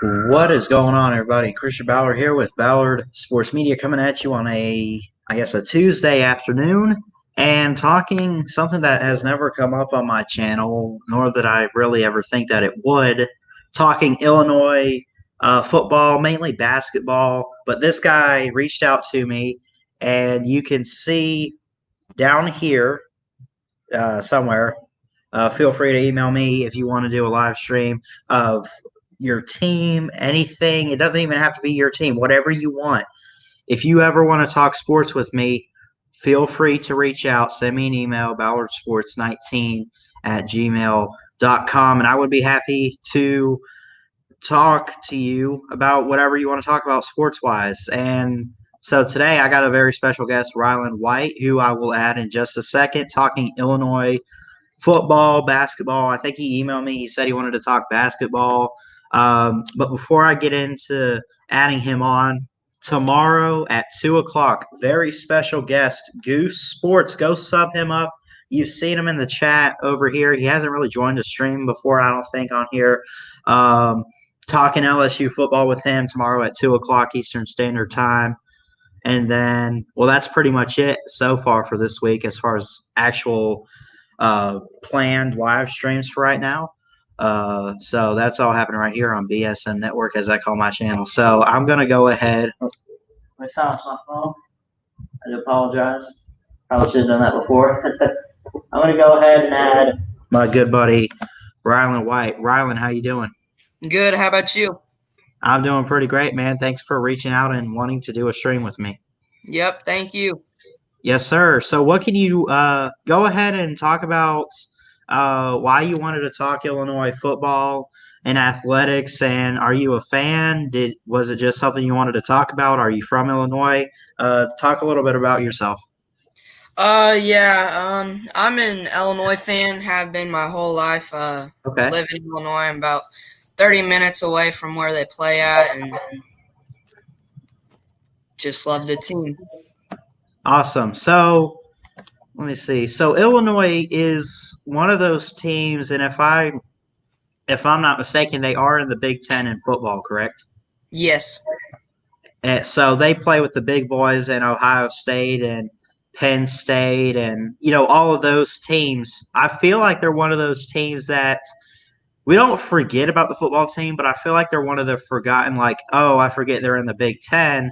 What is going on, everybody? Christian Ballard here with Ballard Sports Media coming at you on a Tuesday afternoon and talking something that has never come up on my channel, nor did I really ever think that it would. Talking Illinois football, mainly basketball. But this guy reached out to me, and you can see down here somewhere. Feel free to email me if you want to do a live stream of your team, anything. It doesn't even have to be your team, whatever you want. If you ever want to talk sports with me, feel free to reach out. Send me an email, ballardsports19@gmail.com, and I would be happy to talk to you about whatever you want to talk about sports wise. And so today I got a very special guest, Rylan White, who I will add in just a second, talking Illinois football, basketball. I think he emailed me. He said he wanted to talk basketball. But before I get into adding him on, tomorrow at 2 o'clock, very special guest, Goose Sports. Go sub him up. You've seen him in the chat over here. He hasn't really joined the stream before, I don't think, on here. Talking LSU football with him tomorrow at 2 o'clock Eastern Standard Time. And then, well, that's pretty much it so far for this week as far as actual planned live streams for right now. So that's all happening right here on BSM Network, as I call my channel. So I'm going to go ahead. My silence my phone. I do apologize. Probably should have done that before. I'm going to go ahead and add my good buddy, Rylan White. Rylan, how you doing? Good. How about you? I'm doing pretty great, man. Thanks for reaching out and wanting to do a stream with me. Yep. Thank you. Yes, sir. So what can you go ahead and talk about why you wanted to talk Illinois football and athletics, and are you a fan? Was it just something you wanted to talk about? Are you from Illinois? Talk a little bit about yourself. Yeah. I'm an Illinois fan. Have been my whole life. Okay. Live in Illinois. I'm about 30 minutes away from where they play at, and just love the team. Awesome. So let me see. So Illinois is one of those teams, and if I'm not mistaken, they are in the Big Ten in football, correct? Yes. And so they play with the big boys in Ohio State and Penn State, and all of those teams. I feel like they're one of those teams that we don't forget about the football team, but I feel like they're one of the forgotten. Like, oh, I forget they're in the Big Ten.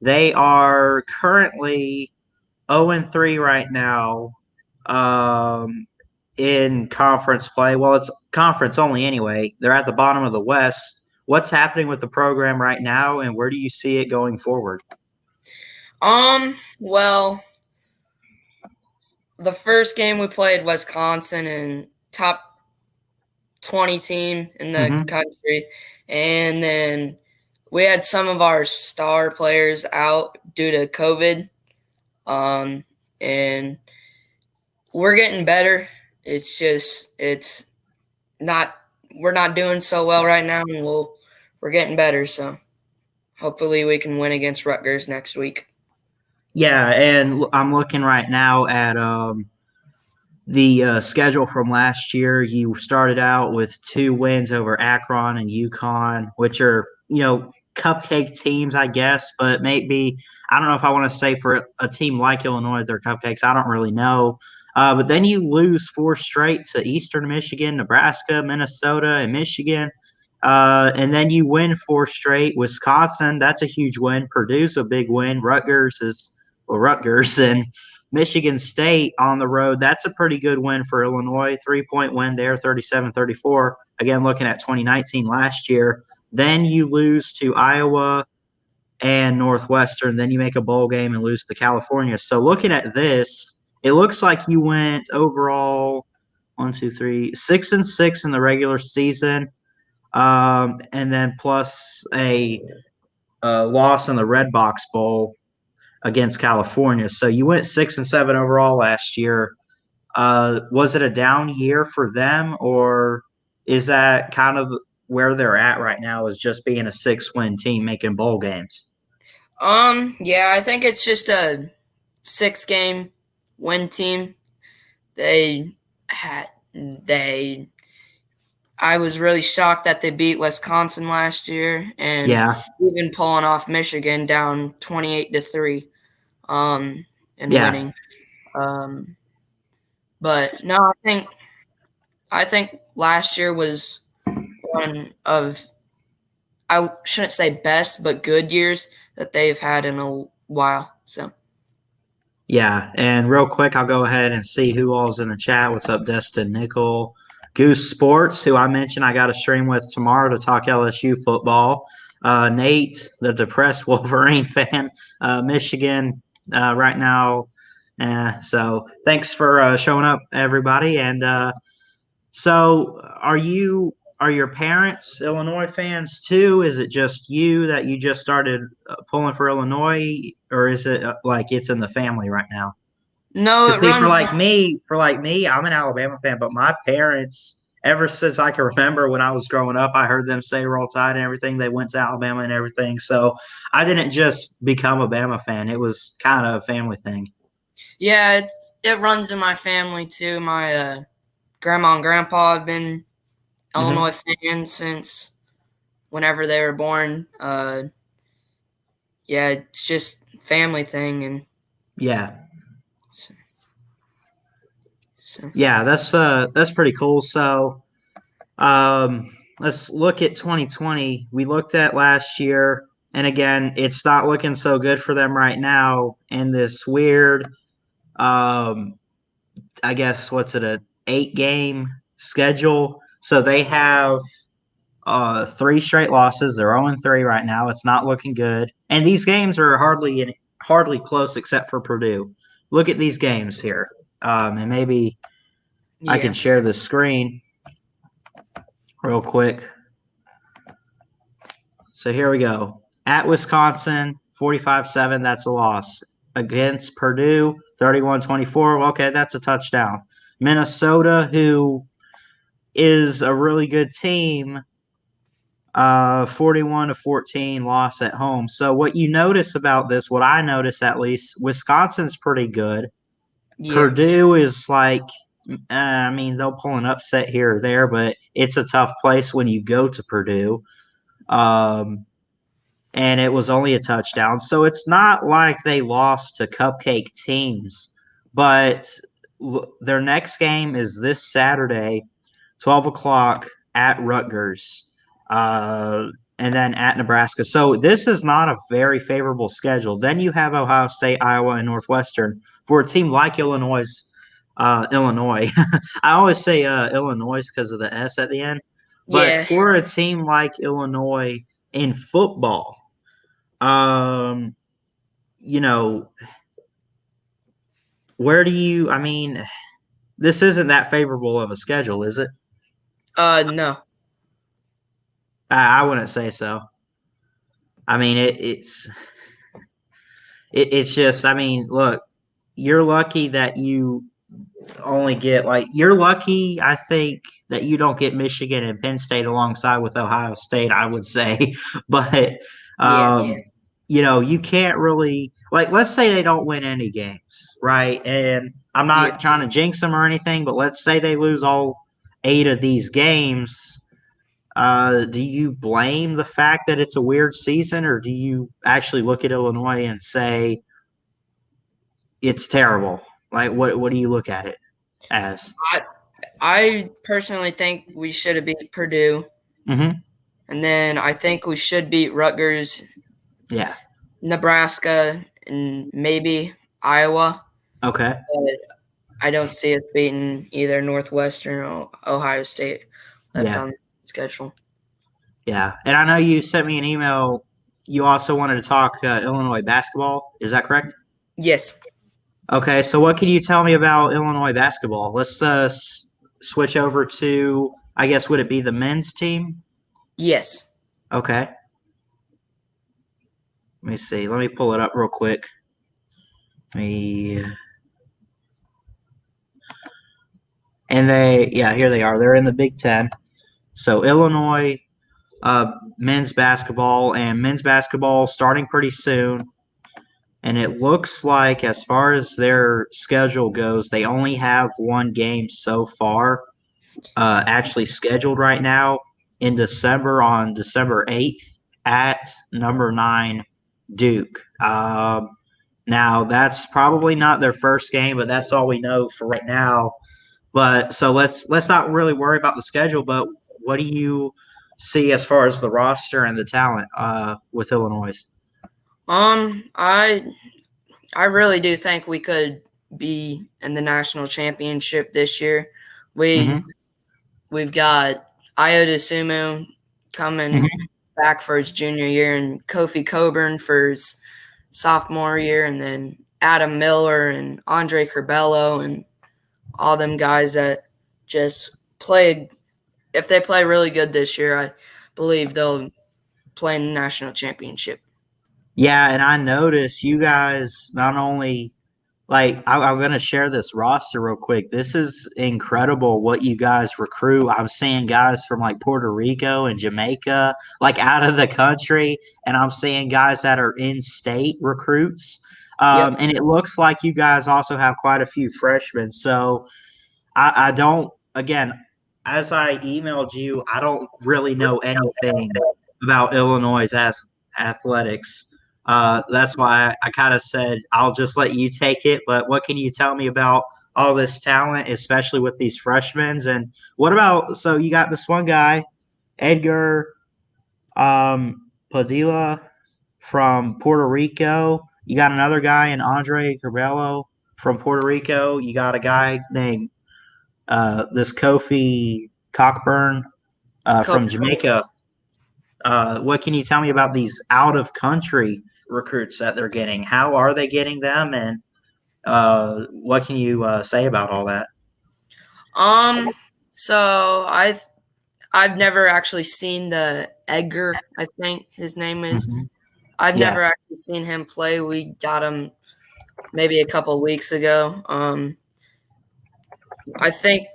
They are currently 0-3 right now in conference play. Well, it's conference only anyway. They're at the bottom of the West. What's happening with the program right now, and where do you see it going forward? Well, the first game we played Wisconsin, and top 20 team in the country, and then we had some of our star players out due to COVID. And we're getting better. It's just we're not doing so well right now, and we're getting better. So hopefully we can win against Rutgers next week. Yeah, and I'm looking right now at the schedule from last year. You started out with 2 wins over Akron and UConn, which are cupcake teams, I guess, but maybe I don't know if I want to say for a team like Illinois they're cupcakes. I don't really know. But then you lose 4 straight to Eastern Michigan, Nebraska, Minnesota, and Michigan. And then you win 4 straight. Wisconsin, that's a huge win. Purdue's a big win. Rutgers and Michigan State on the road. That's a pretty good win for Illinois. 3-point win there, 37-34. Again, looking at 2019 last year. Then you lose to Iowa and Northwestern. Then you make a bowl game and lose to California. So looking at this, it looks like you went overall 6-6 in the regular season, and then plus a loss in the Red Box Bowl against California. So you went 6-7 overall last year. Was it a down year for them, or is that kind of where they're at right now, is just being a 6-win team making bowl games? Yeah, I think it's just a 6-game win team. They I was really shocked that they beat Wisconsin last year and Yeah, even pulling off Michigan down 28-3, and yeah, winning. Um, but no, I think last year was one of, I shouldn't say best, but good years that they've had in a while. So yeah. And real quick, I'll go ahead and see who all's in the chat. What's up, Destin Nickel? Goose Sports, who I mentioned I got a stream with tomorrow to talk LSU football. Nate, the depressed Wolverine fan, Michigan right now. So thanks for showing up, everybody. And so, are your parents Illinois fans too? Is it just you that you just started pulling for Illinois, or is it like it's in the family right now? no, Because it see, runs. for like me, I'm an Alabama fan, but my parents, ever since I can remember when I was growing up, I heard them say "Roll Tide" and everything. They went to Alabama and everything, so I didn't just become a Bama fan. It was kind of a family thing. Yeah, it runs in my family too. My grandma and grandpa have been Hmm. Illinois fans since whenever they were born. Yeah, it's just family thing, and Yeah. so, so Yeah, that's pretty cool. So, let's look at 2020. We looked at last year, and again, it's not looking so good for them right now in this weird, um, I guess what's it, a 8 game schedule. So they have 3 straight losses. They're 0-3 right now. It's not looking good, and these games are hardly close except for Purdue. Look at these games here, and maybe I can yeah, share the screen real quick. So here we go. At Wisconsin, 45-7, that's a loss. Against Purdue, 31-24, okay, that's a touchdown. Minnesota, who is a really good team, 41-14 loss at home. So what you notice about this, what I notice at least, Wisconsin's pretty good. yeah, Purdue is like, I mean, they'll pull an upset here or there, but it's a tough place when you go to Purdue. Um, and it was only a touchdown. So it's not like they lost to cupcake teams, but their next game is this Saturday, 12 o'clock at Rutgers, uh, and then at Nebraska. So this is not a very favorable schedule. Then you have Ohio State, Iowa, and Northwestern for a team like Illinois. Illinois. I always say Illinois because of the S at the end. But yeah. for a team like Illinois in football, um, you know, where do you? I mean, this isn't that favorable of a schedule, is it? No, I wouldn't say so. I mean, it's just. I mean, look, you're lucky that you only get like you're lucky. I think that you don't get Michigan and Penn State alongside with Ohio State. I would say, but yeah, um, you can't really like. Let's say they don't win any games, right? And I'm yeah. not trying to jinx them or anything, but let's say they lose all 8 of these games. Do you blame the fact that it's a weird season, or do you actually look at Illinois and say it's terrible? Like, what do you look at it as? I I personally think we should have beat Purdue, Hmm. and then I think we should beat Rutgers, Yeah. Nebraska, and maybe Iowa. Okay. But I don't see us beating either Northwestern or Ohio State left Yeah. on the schedule. Yeah. And I know you sent me an email. You also wanted to talk Illinois basketball. Is that correct? Yes, Okay. So, what can you tell me about Illinois basketball? Let's switch over to, I guess, would it be the men's team? yes. Okay. Let me see. Let me pull it up real quick. Let me. And yeah, here they are. They're in the Big Ten. So Illinois men's basketball starting pretty soon. And it looks like, as far as their schedule goes, they only have 1 game so far. actually scheduled right now in December on December 8th at number 9 Duke. Now that's probably not their first game, but that's all we know for right now. But so let's not really worry about the schedule. But what do you see as far as the roster and the talent with Illinois? I really do think we could be in the national championship this year. We Mm-hmm. we've got Iota Sumo coming Mm-hmm. back for his junior year, and Kofi Coburn for his sophomore year, and then Adam Miller and Andre Curbelo and all them guys that just played. If they play really good this year, I believe they'll play in the national championship. Yeah, and I noticed you guys not only I'm gonna share this roster real quick. This is incredible what you guys recruit. I'm seeing guys from like Puerto Rico and Jamaica, like out of the country, and I'm seeing guys that are in-state recruits. Yep. And it looks like you guys also have quite a few freshmen. So I don't, again, as I emailed you, I don't really know anything about Illinois' athletics. That's why I kind of said I'll just let you take it. But what can you tell me about all this talent, especially with these freshmen? And what about, so you got this one guy, Edgar Padilla from Puerto Rico. You got another guy in Andre Cabello from Puerto Rico. You got a guy named this Kofi Cockburn from Jamaica. What can you tell me about these out of country recruits that they're getting? How are they getting them, and what can you say about all that? Um. So I've never actually seen the Edgar. I think his name is. Mm-hmm. I've Yeah. never actually seen him play. We got him maybe a couple of weeks ago. I think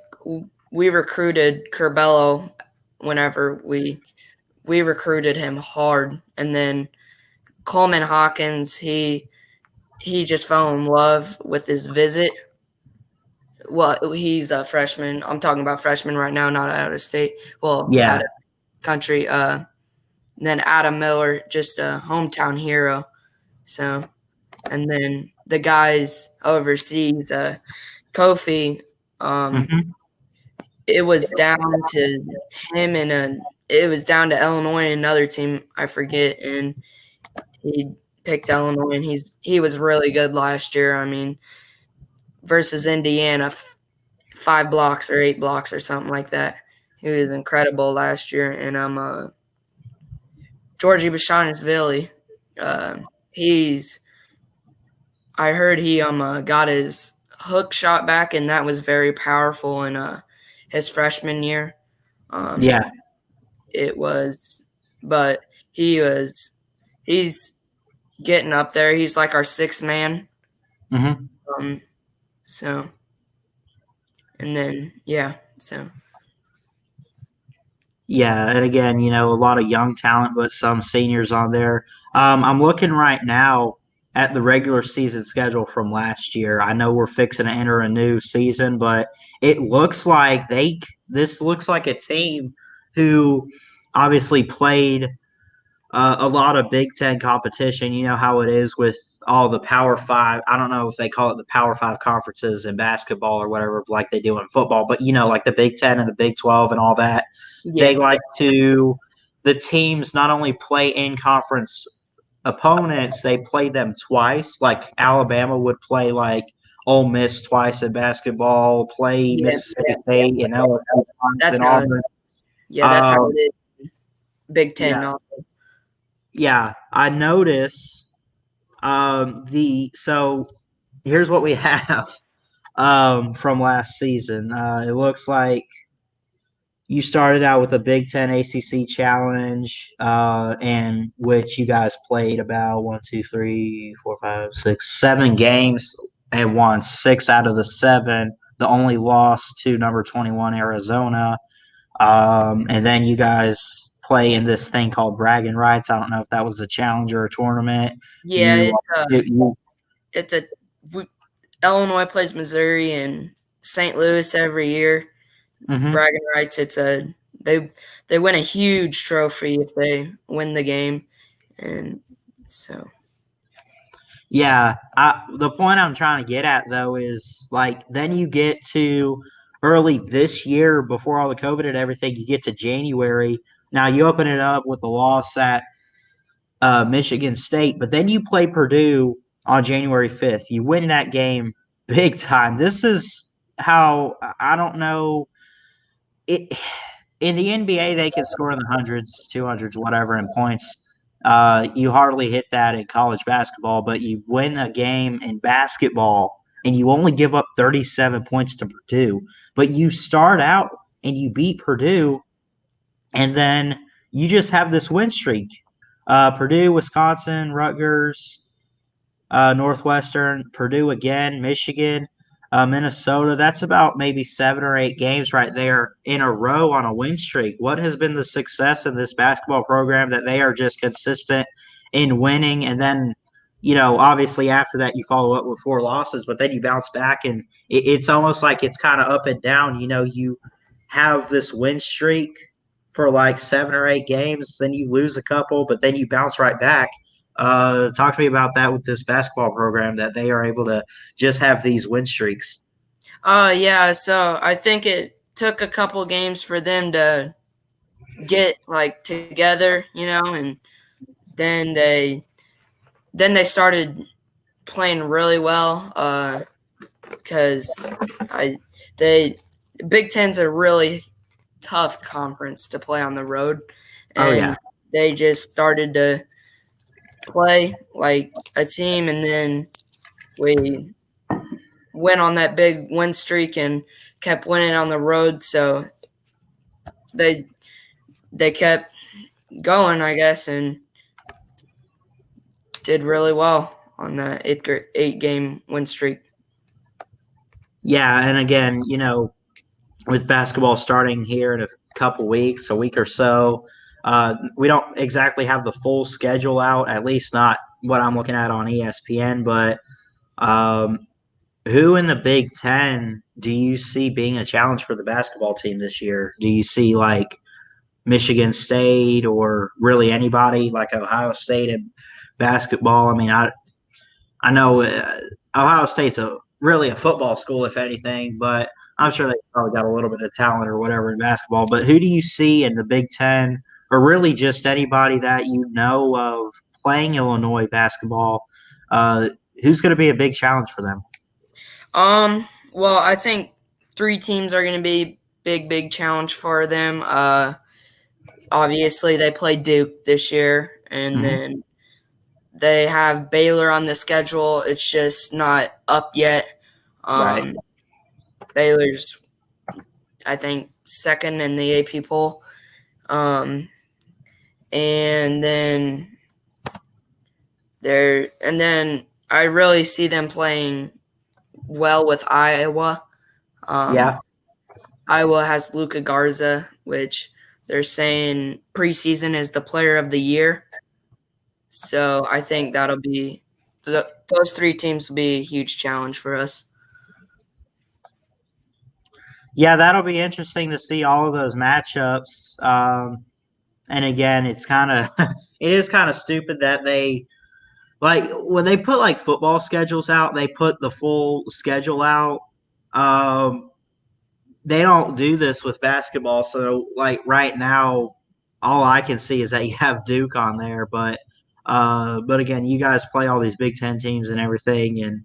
we recruited Curbelo whenever we recruited him hard, and then Coleman Hawkins he just fell in love with his visit. Well, he's a freshman. I'm talking about freshman right now, not out of state. Well, out Yeah. of country. Then Adam Miller, just a hometown hero. So, and then the guys overseas, Kofi. Um, Mm-hmm. it was down to him and it was down to Illinois and another team I forget, and he picked Illinois, and he was really good last year. I mean, versus Indiana, 5 blocks or 8 blocks or something like that. He was incredible last year, and Georgie Bashanis-Villy. He's I heard he got his hook shot back, and that was very powerful in his freshman year. Um, Yeah. it was, but he's getting up there. He's like our sixth man. Mm-hmm. Um, so and then yeah, so Yeah, and again, a lot of young talent, but some seniors on there. I'm looking right now at the regular season schedule from last year. I know we're fixing to enter a new season, but it looks like this looks like a team who obviously played a lot of Big Ten competition. You know how it is with all the Power Five. I don't know if they call it the Power Five conferences in basketball or whatever, like they do in football, but like the Big Ten and the Big 12 and all that. They yeah, like to, the teams not only play in conference opponents, they play them twice. Like Alabama would play like Ole Miss twice in basketball, play yeah, Mississippi State and LSU twice that's and how Auburn. that's how Um, it is. Big Ten yeah, also. yeah. I notice the so here's what we have from last season. It looks like you started out with a Big Ten ACC challenge, in which you guys played about 7 games and won 6 out of the 7. The only loss to number 21 Arizona, and then you guys play in this thing called bragging rights. I don't know if that was a challenge or a tournament. Yeah, You, you it's a we, Illinois plays Missouri and St. Louis every year. Mm-hmm. bragging rights. They they win a huge trophy if they win the game, and so. Yeah, the point I'm trying to get at though is like then you get to early this year before all the COVID and everything, you get to January. Now you open it up with the loss at Michigan State, but then you play Purdue on January 5th. You win that game big time. This is how I don't know it in the NBA. They can score in the hundreds, 200s, whatever in points. You hardly hit that in college basketball, but you win a game in basketball and you only give up 37 points to Purdue. But you start out and you beat Purdue, and then you just have this win streak. Purdue, Wisconsin, Rutgers, Northwestern, Purdue again, Michigan, Minnesota. That's about maybe 7 or 8 games right there in a row on a win streak. What has been the success in this basketball program that they are just consistent in winning? And then, obviously after that, you follow up with 4 losses, but then you bounce back and it's almost like it's kind of up and down. You have this win streak for like 7 or 8 games, then you lose a couple, but then you bounce right back. Talk to me about that with this basketball program that they are able to just have these win streaks. Yeah, so I think it took a couple games for them to get like together, and then they started playing really well because I they Big Ten's a really tough conference to play on the road, Oh yeah, and they just started to play like a team, and then we went on that big win streak and kept winning on the road. So they they kept going, I guess, and did really well on the 8 game win streak. yeah, and again, with basketball starting here in a couple weeks, a week or so, we don't exactly have the full schedule out. At least not what I'm looking at on ESPN. But um, who in the Big Ten do you see being a challenge for the basketball team this year? Do you see like Michigan State or really anybody like Ohio State in basketball? I mean, I know Ohio State's really a football school, if anything, but I'm sure they probably got a little bit of talent or whatever in basketball. But who do you see in the Big Ten, or really just anybody that you know of playing Illinois basketball? Uh, who's going to be a big challenge for them? Well, I think 3 teams are going to be big challenge for them. Obviously they played Duke this year, and Mm-hmm. then they have Baylor on the schedule. It's just not up yet. Right. Um, Baylor's, I think, second in the AP poll. Um, and then I really see them playing well with Iowa. Yeah. Um, Iowa has Luka Garza, which they're saying preseason is the player of the year. So I think that'll be those 3 teams will be a huge challenge for us. Yeah, that'll be interesting to see all of those matchups. And again, it's kind of it is kind of stupid that they like when they put like football schedules out, they put the full schedule out. Um, they don't do this with basketball. So like right now, all I can see is that you have Duke on there, but again, you guys play all these Big Ten teams and everything, and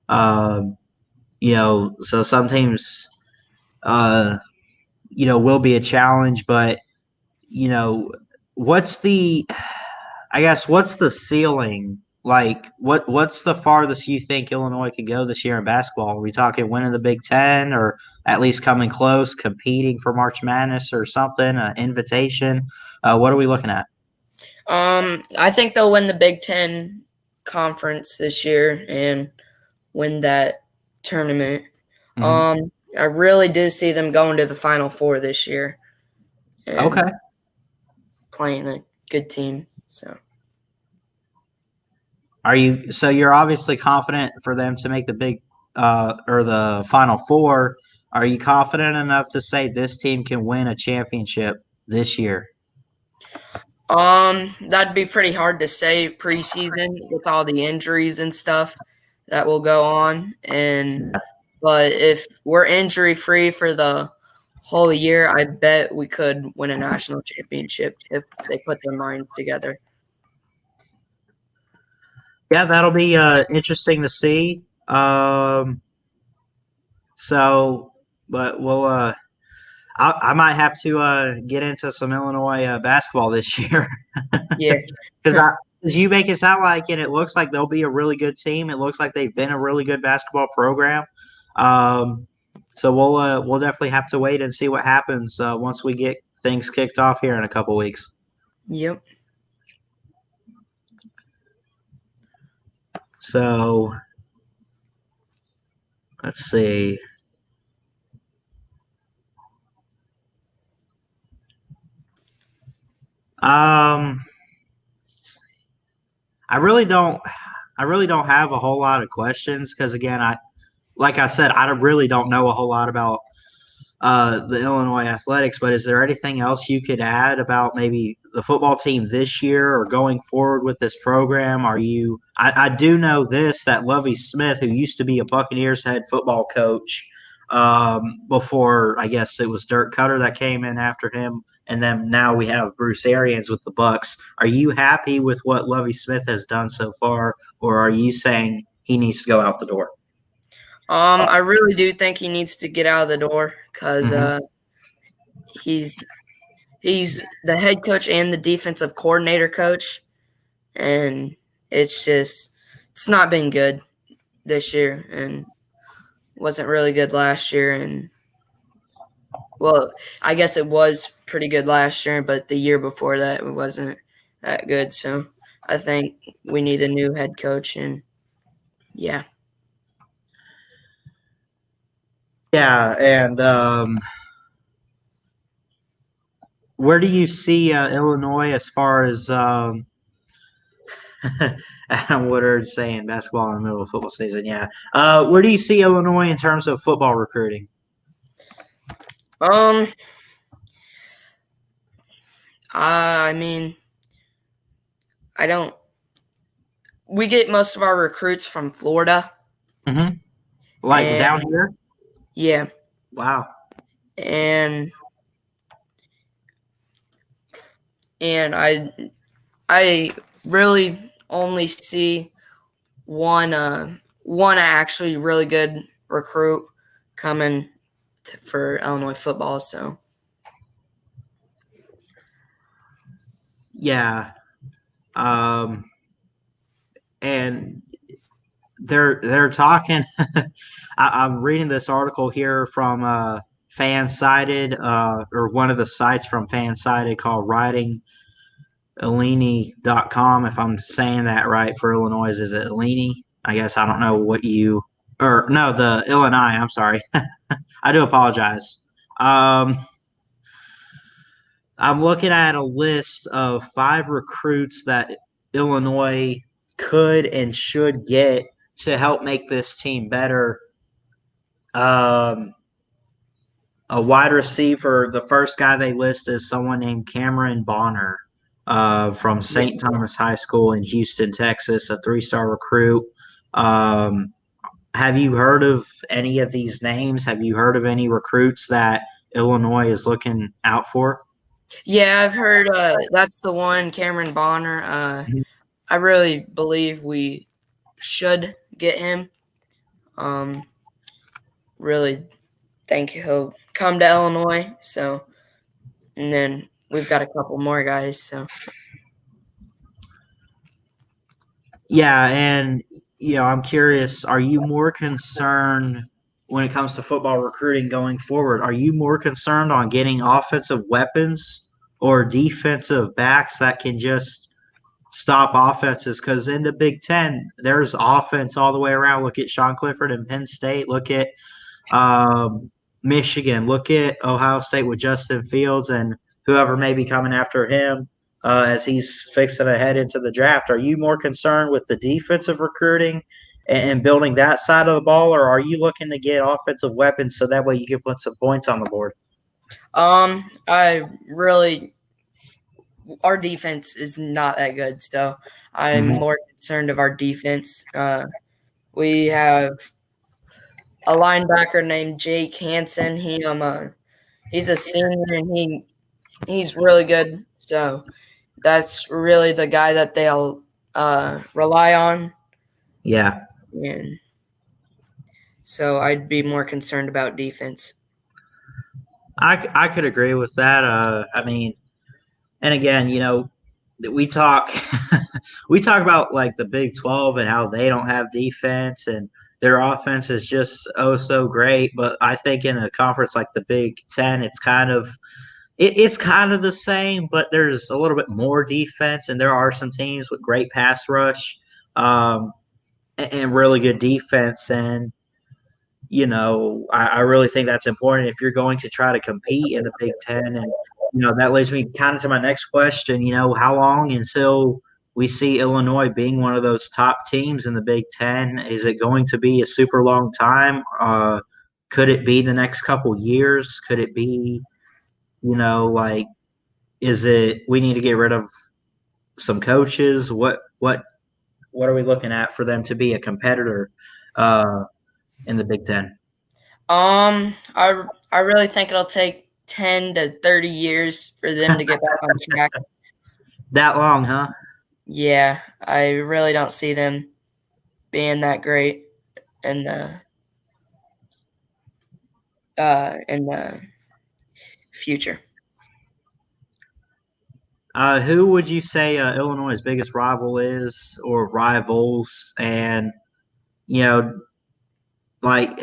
um, so some teams uh, will be a challenge, but you know, what's the I guess what's the ceiling? Like what's the farthest you think Illinois could go this year in basketball? Are we talking winning the Big Ten or at least coming close, competing for March Madness or something, an invitation? What are we looking at? I think they'll win the Big Ten conference this year and win that tournament. Hmm. I really do see them going to the Final Four this year Okay. and playing a good team. So You're obviously confident for them to make the big or the Final Four. Are you confident enough to say this team can win a championship this year? That'd be pretty hard to say preseason with all the injuries and stuff that will go on. But if we're injury free for the whole year, I bet we could win a national championship if they put their minds together. Yeah, that'll be interesting to see. So, but we'll I might have to get into some Illinois basketball this year Yeah. because you make it sound like, and it looks like they'll be a really good team. It looks like they've been a really good basketball program. Um, so we'll definitely have to wait and see what happens once we get things kicked off here in a couple weeks. Yep. So let's see. Um, I really don't. I really don't have a whole lot of questions because, again, like I said, I really don't know a whole lot about the Illinois athletics. But is there anything else you could add about maybe the football team this year or going forward with this program? Are you? I do know this that Lovie Smith, who used to be a Buccaneers head football coach, before I guess it was Dirk Cutter that came in after him, and then now we have Bruce Arians with the Bucks. Are you happy with what Lovie Smith has done so far, or are you saying he needs to go out the door? I really do think he needs to get out of the door because Mm-hmm. he's the head coach and the defensive coordinator coach, and it's not been good this year, and wasn't really good last year. And well, I guess it was pretty good last year, but the year before that it wasn't that good. So I think we need a new head coach, and yeah. Yeah, and where do you see Illinois as far as Adam Woodard saying basketball in the middle of football season? Yeah. Where do you see Illinois in terms of football recruiting? Um, I mean, I don't. We get most of our recruits from Florida, Mm-hmm. Like and down here? yeah, Wow. and I really only see one actually really good recruit coming for Illinois football. So Yeah. Um, and they're talking. I'm reading this article here from Fansided, or one of the sites from Fansided called writingillini.com. If I'm saying that right for Illinois, is it Illini? I guess I don't know what you or no, the Illini. I'm sorry. I do apologize. Um, I'm looking at a list of 5 recruits that Illinois could and should get to help make this team better. Um, a wide receiver, the first guy they list is someone named Cameron Bonner from yeah. St. Thomas High School in Houston, Texas, a 3-star recruit. Um, have you heard of any of these names? Have you heard of any recruits that Illinois is looking out for? Yeah, I've heard that's the one, Cameron Bonner. I really believe we should get him. Um, really think he'll come to Illinois. So, and then we've got a couple more guys. So, Yeah, and I'm curious, are you more concerned when it comes to football recruiting going forward? Are you more concerned on getting offensive weapons or defensive backs that can just stop offenses? Because in the Big Ten, there's offense all the way around. Look at Sean Clifford in Penn State. Look at Michigan. Look at Ohio State with Justin Fields and whoever may be coming after him as he's fixing to head into the draft. Are you more concerned with the defensive recruiting and building that side of the ball, or are you looking to get offensive weapons so that way you can put some points on the board? I really our defense is not that good, so I'm Mm-hmm. more concerned of our defense. We have a linebacker named Jake Hansen. He's a senior and he's really good. So that's really the guy that they'll rely on, Yeah, and so I'd be more concerned about defense. I could agree with that. I mean, and again, we talk we talk about like the Big 12 and how they don't have defense and their offense is just oh so great. But I think in a conference like the Big 10, it's kind of the same, but there's a little bit more defense, and there are some teams with great pass rush um, and really good defense. And I really think that's important if you're going to try to compete in the Big Ten. And, that leads me kind of to my next question. How long until we see Illinois being one of those top teams in the Big Ten? Is it going to be a super long time? Could it be the next couple years? Could it be, like, is it we need to get rid of some coaches? What are we looking at for them to be a competitor uh, in the Big Ten? I really think it'll take 10 to 30 years for them to get back on track. That long, huh? Yeah, I really don't see them being that great in the future. Who would you say Illinois' biggest rival is, or rivals? And you know, like,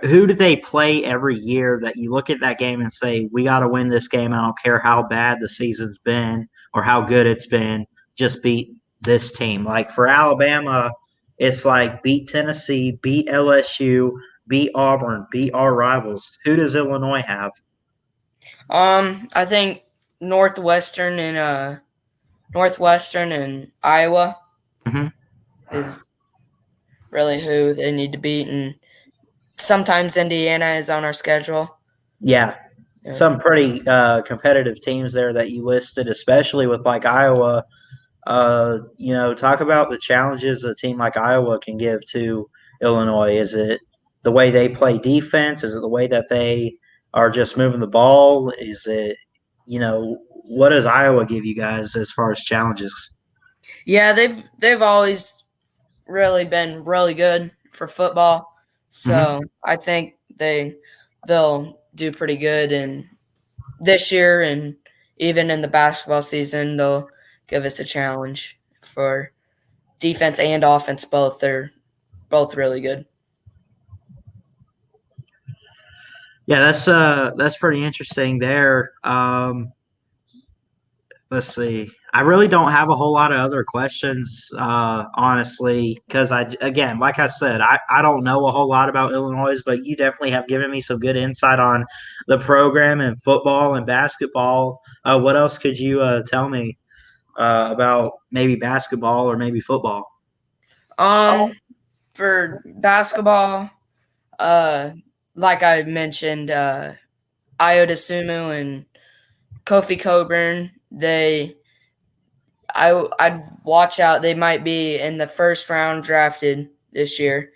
who do they play every year that you look at that game and say, "We got to win this game. I don't care how bad the season's been or how good it's been. Just beat this team." Like for Alabama, it's like beat Tennessee, beat LSU, beat Auburn, beat our rivals. Who does Illinois have? I think Northwestern and Iowa Mm-hmm. is really who they need to beat, and sometimes Indiana is on our schedule. Yeah, Yeah. some pretty competitive teams there that you listed, especially with like Iowa. Talk about the challenges a team like Iowa can give to Illinois. Is it the way they play defense? Is it the way that they are just moving the ball? Is it, what does Iowa give you guys as far as challenges? Yeah, they've always really been really good for football. Mm-hmm. So I think they'll do pretty good in this year, and even in the basketball season they'll give us a challenge for defense and offense both. They're both really good. Yeah, that's pretty interesting there. Let's see. I really don't have a whole lot of other questions, honestly, because again, like I said, I don't know a whole lot about Illinois, but you definitely have given me some good insight on the program and football and basketball. What else could you tell me about maybe basketball or maybe football? Um, for basketball, uh, like I mentioned, Ayo Sumu and Kofi Coburn, I'd watch out. They might be in the first round drafted this year.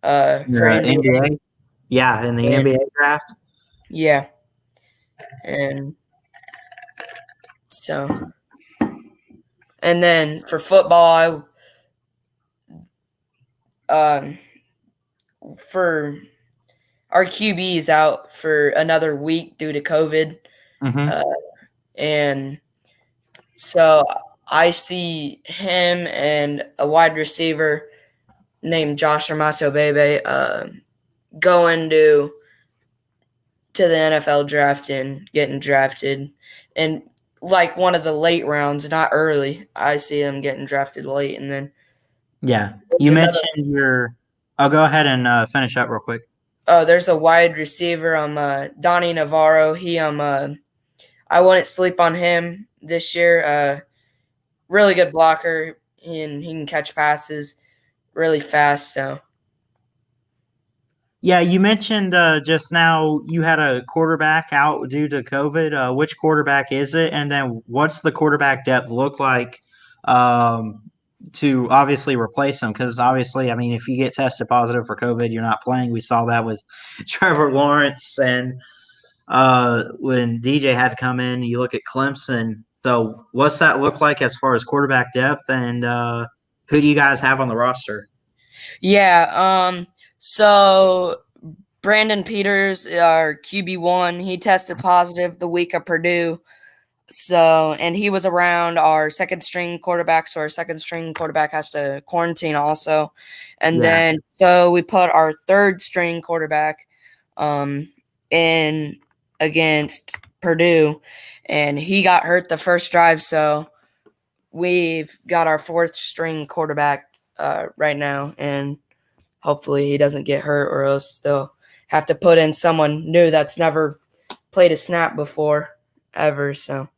For NBA. NBA? Yeah, in the And NBA draft. yeah, and so and then for football, um, for our QB is out for another week due to COVID, Mm-hmm. uh, and so I see him and a wide receiver named Josh Amato Bebe going to the NFL draft and getting drafted, and like one of the late rounds, not early. I see him getting drafted late, and then Yeah, there's you another. mentioned your. I'll go ahead and finish up real quick. Oh, there's a wide receiver, Donnie Navarro. I wouldn't sleep on him this year. Really good blocker, and he can catch passes. really fast. So Yeah, you mentioned just now you had a quarterback out due to COVID. Which quarterback is it? And then what's the quarterback depth look like um, to obviously replace him? Because obviously, I mean, if you get tested positive for COVID, you're not playing. We saw that with Trevor Lawrence and when DJ had to come in. You look at Clemson. So what's that look like as far as quarterback depth? And who do you guys have on the roster? yeah, so Brandon Peters, our QB1, he tested positive the week of Purdue. So, and he was around our second string quarterback. So, our second string quarterback has to quarantine also. And Yeah. then, so we put our third string quarterback um, in against Purdue, and he got hurt the first drive. So, we've got our fourth string quarterback right now. And hopefully, he doesn't get hurt, or else they'll have to put in someone new that's never played a snap before ever. So,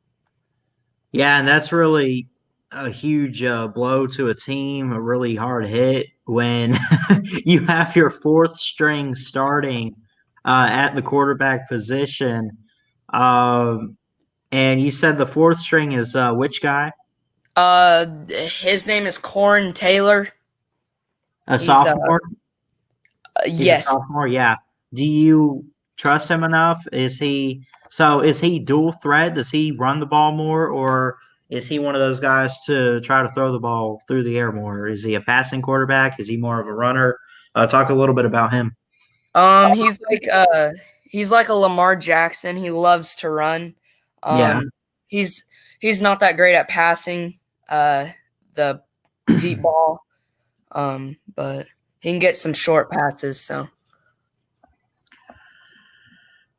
Yeah, and that's really a huge blow to a team, a really hard hit when you have your fourth string starting at the quarterback position. Um, and you said the fourth string is which guy? his name is Corin Taylor. A He's sophomore? He's a yes. sophomore. Yeah. Do you trust him enough? Is he dual threat? Does he run the ball more, or is he one of those guys to try to throw the ball through the air more? Is he a passing quarterback? Is he more of a runner? Talk a little bit about him. Um, he's like uh he's like a Lamar Jackson. He loves to run. Yeah. Um, he's he's not that great at passing the deep ball. But he can get some short passes. So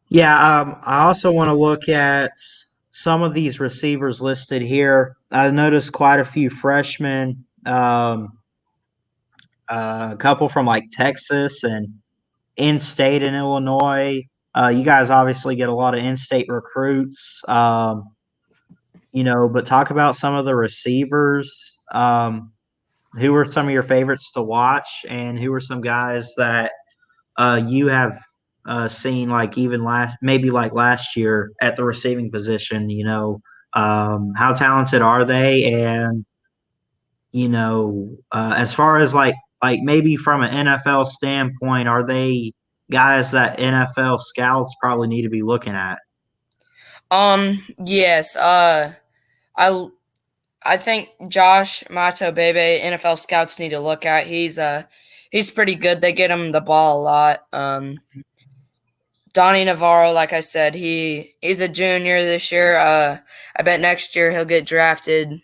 Yeah, I also want to look at some of these receivers listed here. I noticed quite a few freshmen, a couple from like Texas and in-state in Illinois. You guys obviously get a lot of in-state recruits, but talk about some of the receivers. Who were some of your favorites to watch, and who were some guys that you have seen like even maybe like last year at the receiving position? How talented are they? And as far as like maybe from an NFL standpoint, are they guys that NFL scouts probably need to be looking at? yes, I I think Josh Mato Bebe NFL scouts need to look at. He's pretty good. They get him the ball a lot. Donnie Navarro, like I said, he's a junior this year. I bet next year he'll get drafted,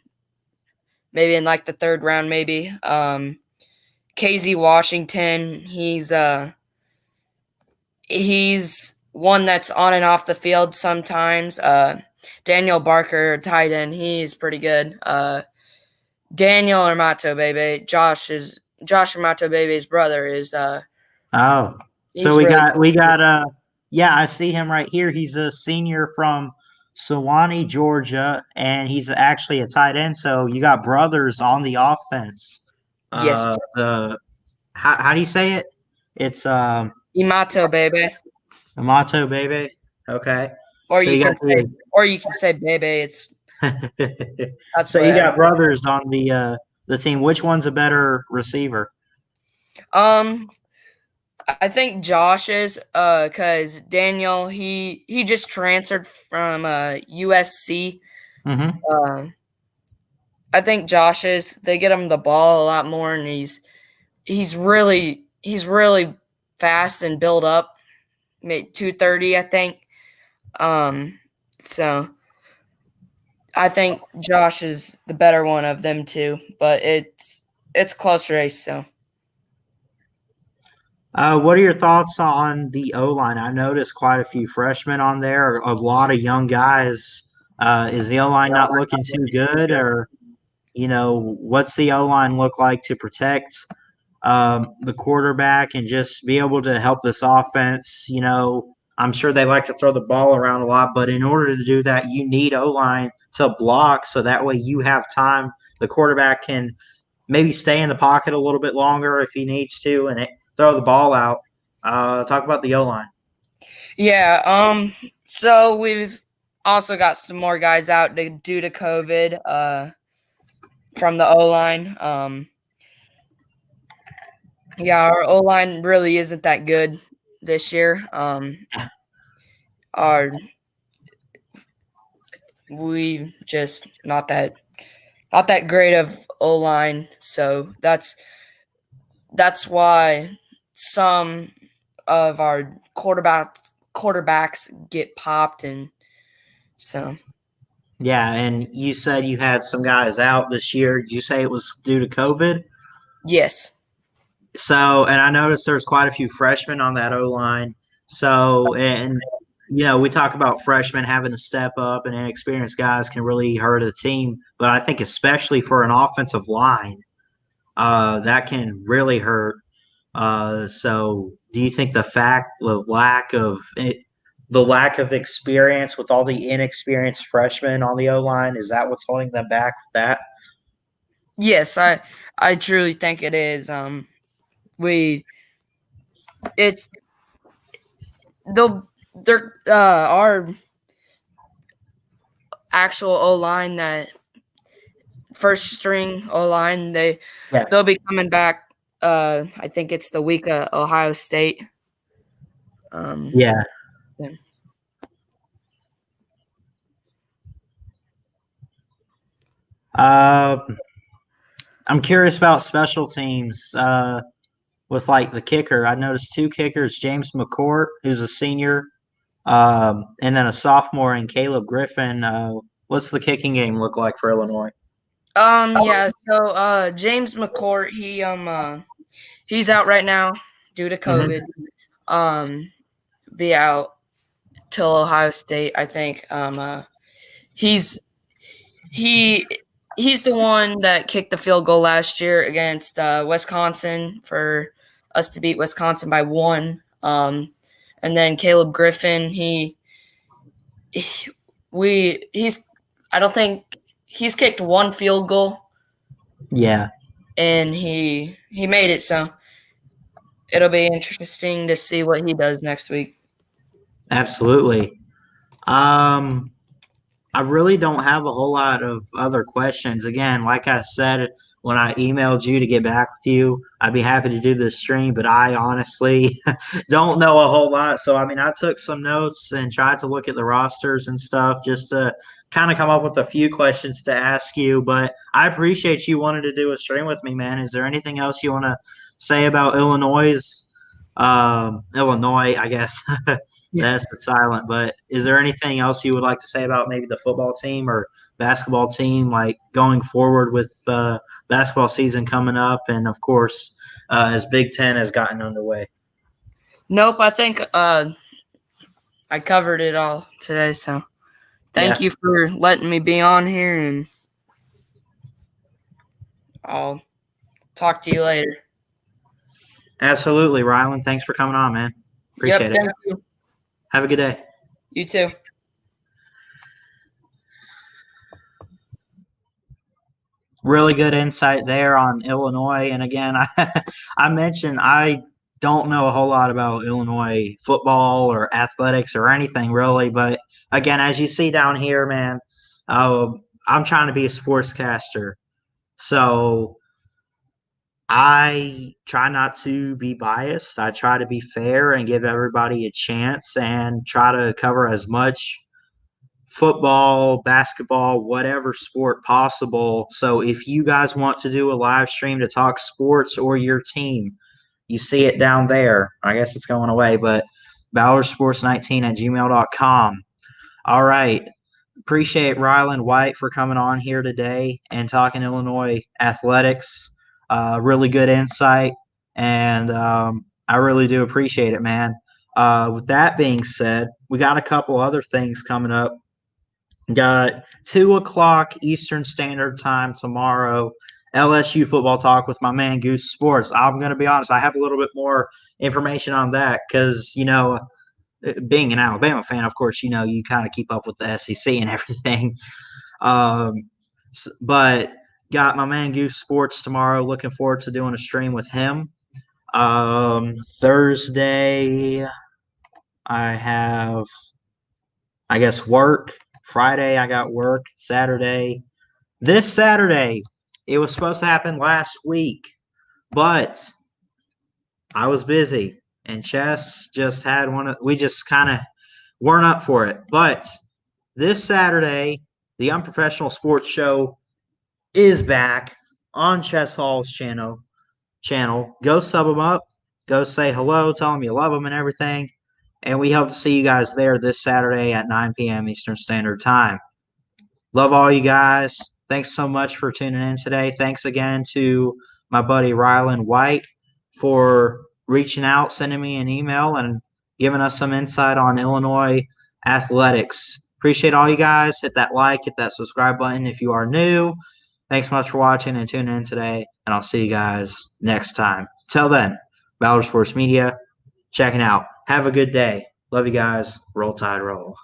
maybe in like the third round, maybe. KZ Washington, he's one that's on and off the field sometimes. Daniel Barker, tight end, he's pretty good. Daniel Armato Bebe, Josh Armato Bebe's brother is Oh, so he's we really got we got yeah, I see him right here. He's a senior from Sewanee, Georgia, and he's actually a tight end. So you got brothers on the offense. yes, The how do you say it? It's Imato Bebe, Amato Baby. Okay. or So you you can got say or you can say Bebe. It's that's so you whatever. got brothers on the team. Which one's a better receiver? Um, I think Josh is because Daniel he just transferred from USC. Hmm. Uh, I think Josh is. They get him the ball a lot more, and he's really fast and build up. Made 230, I think. Um, so I think Josh is the better one of them two, but it's close race. So What are your thoughts on the O line? I noticed quite a few freshmen on there, a lot of young guys. Is the O line not looking too good, or what's the O line look like to protect the quarterback and just be able to help this offense? I'm sure they like to throw the ball around a lot, but in order to do that, you need O line to block so that way you have time. The quarterback can maybe stay in the pocket a little bit longer if he needs to and throw the ball out. Talk about the O-line. Yeah. So we've also got some more guys out due to COVID. From the O line. Yeah, our O line really isn't that good this year. Our we just not that great of O line, so that's why some of our quarterbacks get popped, and so Yeah, and you said you had some guys out this year. Did you say it was due to COVID? yes. So, and I noticed there's quite a few freshmen on that O line. So, and we talk about freshmen having to step up, and inexperienced guys can really hurt a team. But I think especially for an offensive line, that can really hurt. So, do you think the lack of experience with all the inexperienced freshmen on the O line, is that what's holding them back with that? Yes, I truly think it is. We it's they're our actual O line, that first string O line, Yeah. they'll be coming back. I think it's the week of Ohio State. Yeah. So. Uh, I'm curious about special teams. With like the kicker, I noticed two kickers: James McCourt, who's a senior, and then a sophomore, and Caleb Griffin. What's the kicking game look like for Illinois? Yeah, so James McCourt, he's out right now due to Mm-hmm. COVID. Be out till Ohio State, I think. He's he he's the one that kicked the field goal last year against Wisconsin for us to beat Wisconsin by 1. And then Caleb Griffin, he's I don't think he's kicked 1 field goal, Yeah, and he made it, so it'll be interesting to see what he does next week. absolutely. I really don't have a whole lot of other questions. Again, like I said, when I emailed you to get back with you, I'd be happy to do this stream, but I honestly don't know a whole lot. So, I mean, I took some notes and tried to look at the rosters and stuff just to kind of come up with a few questions to ask you. But I appreciate you wanting to do a stream with me, man. Is there anything else you want to say about Illinois, I guess? Yeah. That's silent. But is there anything else you would like to say about maybe the football team or basketball team, like going forward with basketball season coming up, and of course, as Big Ten has gotten underway? Nope, I think I covered it all today, so thank Yeah, you for letting me be on here, and I'll talk to you later. absolutely, Rylan. Thanks for coming on, man. Appreciate Yep, it. thank you. Have a good day. You too. Really good insight there on Illinois. And again, I mentioned I don't know a whole lot about Illinois football or athletics or anything really. But again, as you see down here, man, uh, I'm trying to be a sportscaster. So I try not to be biased. I try to be fair and give everybody a chance and try to cover as much football, basketball, whatever sport possible. So if you guys want to do a live stream to talk sports or your team, you see it down there. I guess it's going away, but BalorSports19@gmail.com. All right. Appreciate Rylan White for coming on here today and talking Illinois athletics. Really good insight, and I really do appreciate it, man. With that being said, we got a couple other things coming up. Got 2 o'clock Eastern Standard Time tomorrow. LSU football talk with my man Goose Sports. I'm going to be honest, I have a little bit more information on that because, being an Alabama fan, of course, you kind of keep up with the SEC and everything. But got my man Goose Sports tomorrow. Looking forward to doing a stream with him. Thursday, I have, I guess, work. Friday, I got work. This Saturday, it was supposed to happen last week, but I was busy, and Chess just had we just kind of weren't up for it. But this Saturday, the Unprofessional Sports Show is back on Chess Hall's channel. Go sub them up. Go say hello. Tell them you love them and everything. And we hope to see you guys there this Saturday at 9 p.m. Eastern Standard Time. Love all you guys. Thanks so much for tuning in today. Thanks again to my buddy Rylan White for reaching out, sending me an email, and giving us some insight on Illinois athletics. Appreciate all you guys. Hit that like, hit that subscribe button if you are new. Thanks much for watching and tuning in today, and I'll see you guys next time. Till then, Ballard Sports Media, checking out. Have a good day. Love you guys. Roll Tide, roll.